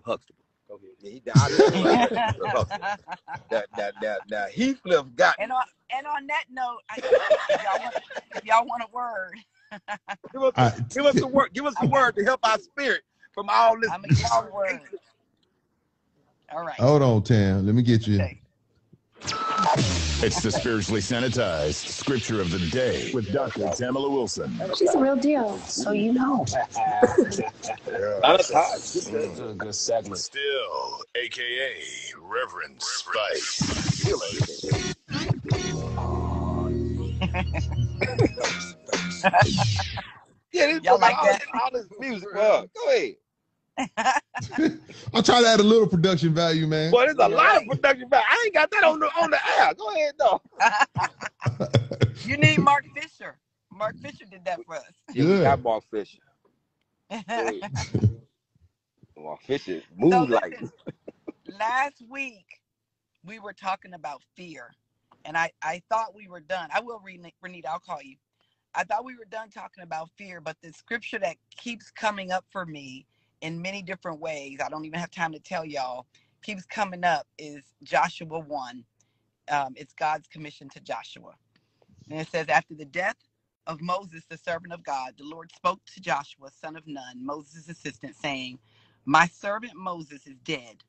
Huxtable. Go ahead. Yeah, he died. I know Huxtable. Now Heathcliff got And on that note, if y'all want a word, give us a word. Give us a word to help our spirit from all this. I'm gonna give you a word. All right. Hold on, Tam. Let me get you. Okay. It's the spiritually sanitized scripture of the day with Dr. Tamala Wilson. She's a real deal, so you know. Sanitized. It's a good segment. Still, aka Reverend Spice. Yeah, this Y'all like that? all this music. Well, go ahead. I'll try to add a little production value, man. Boy, there's a lot of production back. I ain't got that on the air. Go ahead, though. You need Mark Fisher. Mark Fisher did that for us. Yeah, we got Mark Fisher. Mark Fisher moves like. Last week we were talking about fear, and I thought we were done. I will, Renita, I'll call you. I thought we were done talking about fear, but the scripture that keeps coming up for me in many different ways, I don't even have time to tell y'all, keeps coming up is Joshua 1. It's God's commission to Joshua. And it says, after the death of Moses, the servant of God, the Lord spoke to Joshua, son of Nun, Moses' assistant, saying, my servant Moses is dead.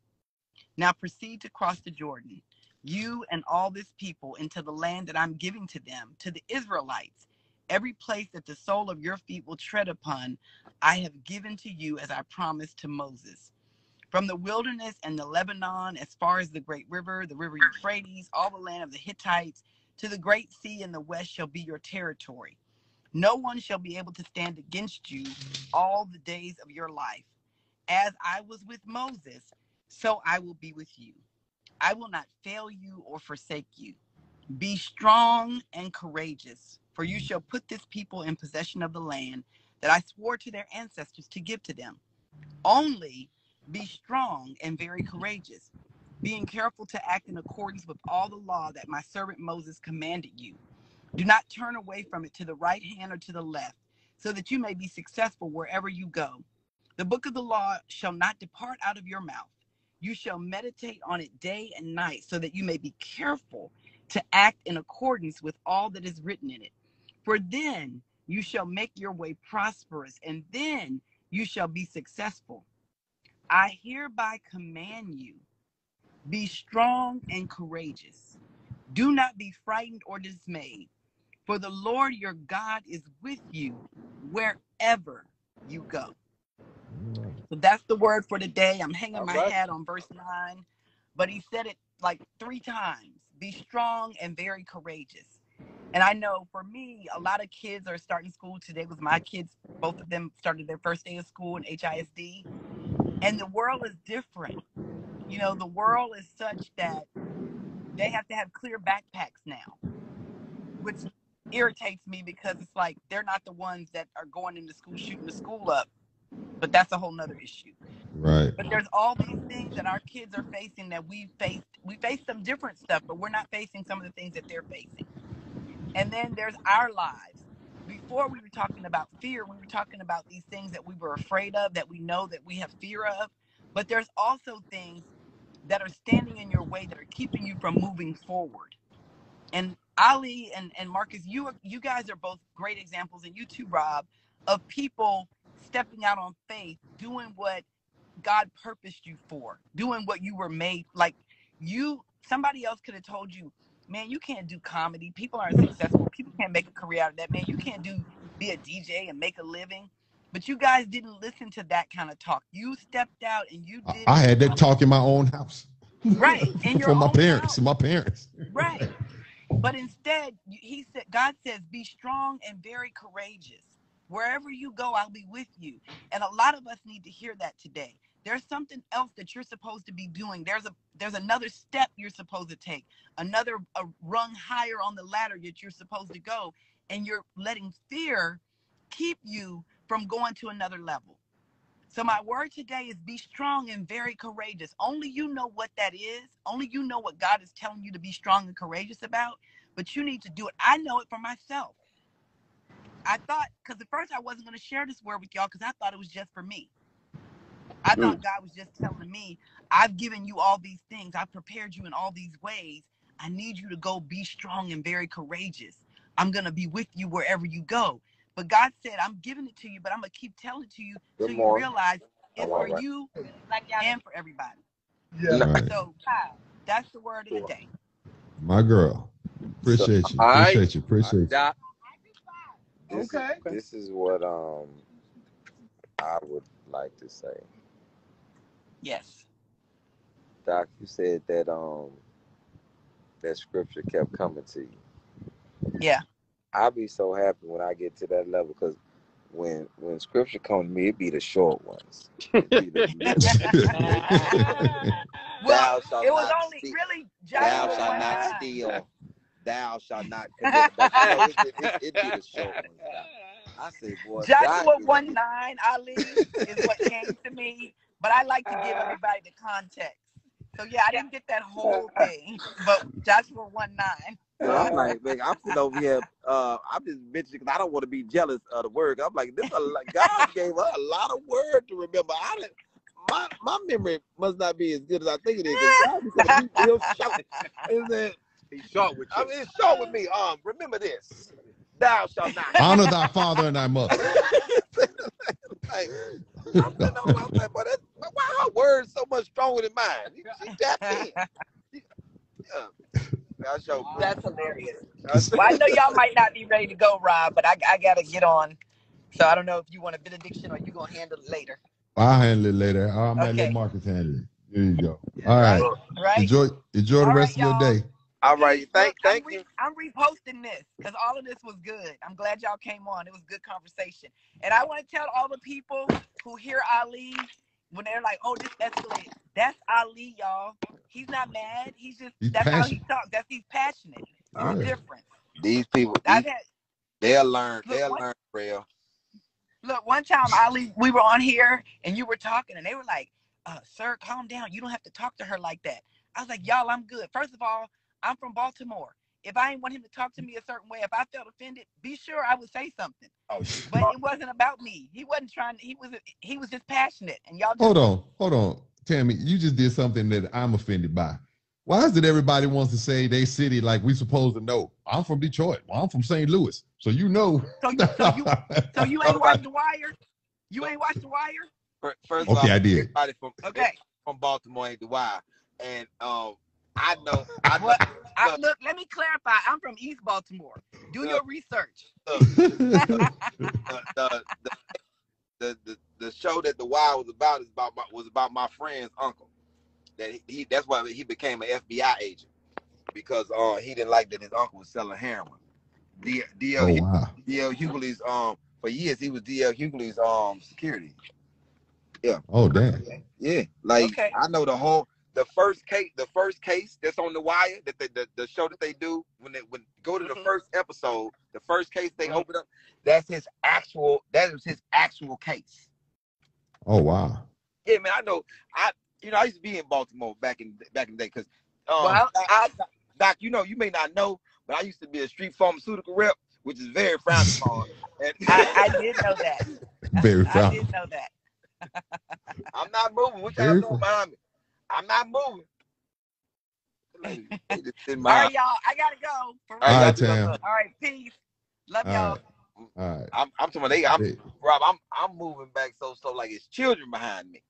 Now proceed to cross the Jordan, you and all this people, into the land that I'm giving to them, to the Israelites. Every place that the sole of your feet will tread upon, I have given to you as I promised to Moses. From the wilderness and the Lebanon, as far as the great river, the river Euphrates, all the land of the Hittites, to the great sea in the west shall be your territory. No one shall be able to stand against you all the days of your life. As I was with Moses, so I will be with you. I will not fail you or forsake you. Be strong and courageous, for you shall put this people in possession of the land that I swore to their ancestors to give to them. Only be strong and very courageous, being careful to act in accordance with all the law that my servant Moses commanded you. Do not turn away from it to the right hand or to the left, so that you may be successful wherever you go. The book of the law shall not depart out of your mouth. You shall meditate on it day and night, so that you may be careful to act in accordance with all that is written in it. For then you shall make your way prosperous, and then you shall be successful. I hereby command you, be strong and courageous. Do not be frightened or dismayed, for the Lord your God is with you wherever you go. So that's the word for today. I'm hanging my hat on verse 9, but he said it like 3 times. Be strong and very courageous. And I know for me, a lot of kids are starting school. Today was my kids. Both of them started their first day of school in HISD. And the world is different. You know, the world is such that they have to have clear backpacks now, which irritates me because it's like they're not the ones that are going into school shooting the school up. But that's a whole nother issue. Right. But there's all these things that our kids are facing that we faced. We face some different stuff, but we're not facing some of the things that they're facing. And then there's our lives. Before we were talking about fear, we were talking about these things that we were afraid of, that we know that we have fear of. But there's also things that are standing in your way that are keeping you from moving forward. And Ali and Marcus, you guys are both great examples, and you too, Rob, of people stepping out on faith, doing what God purposed you for, doing what you were made. Like somebody else could have told you, man, you can't do comedy. People aren't successful. People can't make a career out of that. Man, you can't be a DJ and make a living. But you guys didn't listen to that kind of talk. You stepped out and you did. I had that talk in my own house. Right. In your from my own parents. house. My parents. Right. But instead, God says, be strong and very courageous. Wherever you go, I'll be with you. And a lot of us need to hear that today. There's something else that you're supposed to be doing. There's another step you're supposed to take, a rung higher on the ladder that you're supposed to go. And you're letting fear keep you from going to another level. So my word today is be strong and very courageous. Only you know what that is. Only you know what God is telling you to be strong and courageous about. But you need to do it. I know it for myself. I thought, because at first I wasn't going to share this word with y'all because I thought it was just for me. I thought God was just telling me, I've given you all these things. I've prepared you in all these ways. I need you to go be strong and very courageous. I'm going to be with you wherever you go. But God said, I'm giving it to you, but I'm going to keep telling it to you so you realize it's for you and for everybody. All right. So that's the word of the day. My girl. Appreciate you. all right. Appreciate you. Appreciate you. Doc, This is what I would like to say. Yes. Doc, you said that that scripture kept coming to you. Yeah. I'll be so happy when I get to that level, because when scripture come to me, it be the short ones. It be Well, Thou shalt it was not only steal. really Thou Joshua shalt not 1:9. steal. Thou shalt not commit. But you know, it be the short ones. Doc. I say, boy, Joshua God, 1:9, Ali, is what came to me. But I like to give everybody the context. So yeah, I didn't get that whole thing. But Joshua 1:9. so I'm like, man, I'm sitting over here. I'm just bitching because I don't want to be jealous of the word. I'm like, God gave her a lot of word to remember. My memory must not be as good as I think it is, because God is gonna be real short. And then he's short with you. I mean, it's short with me. Remember this: Thou shalt not. Honor thy father and thy mother. Like, I'm sitting over, I'm like, but why her words so much stronger than mine? She tapped in. That's hilarious. Well, I know y'all might not be ready to go, Rob, but I gotta get on. So I don't know if you want a benediction or you gonna handle it later. I'll handle it later. I might let Okay. Marcus handle it. There you go. All right. Right. Enjoy the All rest right, of your y'all. day. All right, thank you. I'm reposting this because all of this was good. I'm glad y'all came on. It was good conversation. And I want to tell all the people who hear Ali when they're like, "Oh, this escalated." That's Ali, y'all. He's not mad. He's that's how he talks. He's passionate. It's different. These people, they'll learn. They'll learn, real. Look, one time, Ali, we were on here and you were talking, and they were like, "Sir, calm down. You don't have to talk to her like that." I was like, "Y'all, I'm good. First of all, I'm from Baltimore. If I ain't want him to talk to me a certain way, if I felt offended, be sure I would say something." But it wasn't about me. He wasn't trying. He was just passionate. And y'all. Hold on, Tammy. You just did something that I'm offended by. Why is it everybody wants to say they city like we supposed to know? I'm from Detroit. Well, I'm from St. Louis, so you know. So you ain't watched The Wire? You ain't watched The Wire? First of all, I did. Everybody from Baltimore ain't The Wire, and I know. Look, let me clarify. I'm from East Baltimore. Do your research. The show that The Wire was about my friend's uncle. That's why he became an FBI agent, because he didn't like that his uncle was selling heroin. D.L. Hughley's for years he was D.L. Hughley's security. Yeah. Oh damn. Yeah. Like I know the first case that's on The Wire, that the show that they do when go to the first episode, the first case they open up, that is his actual case. Oh wow. Yeah, man, I know. I used to be in Baltimore back in the day, because Doc, you may not know, but I used to be a street pharmaceutical rep, which is very frowned upon. And I did know that. Very frowned. I did know that. I'm not moving. What y'all doing behind me? I'm not moving. All right, y'all. I gotta go. All right, Tam. All right, peace. Love y'all. All right. I'm talking about Rob. I'm moving back so like it's children behind me.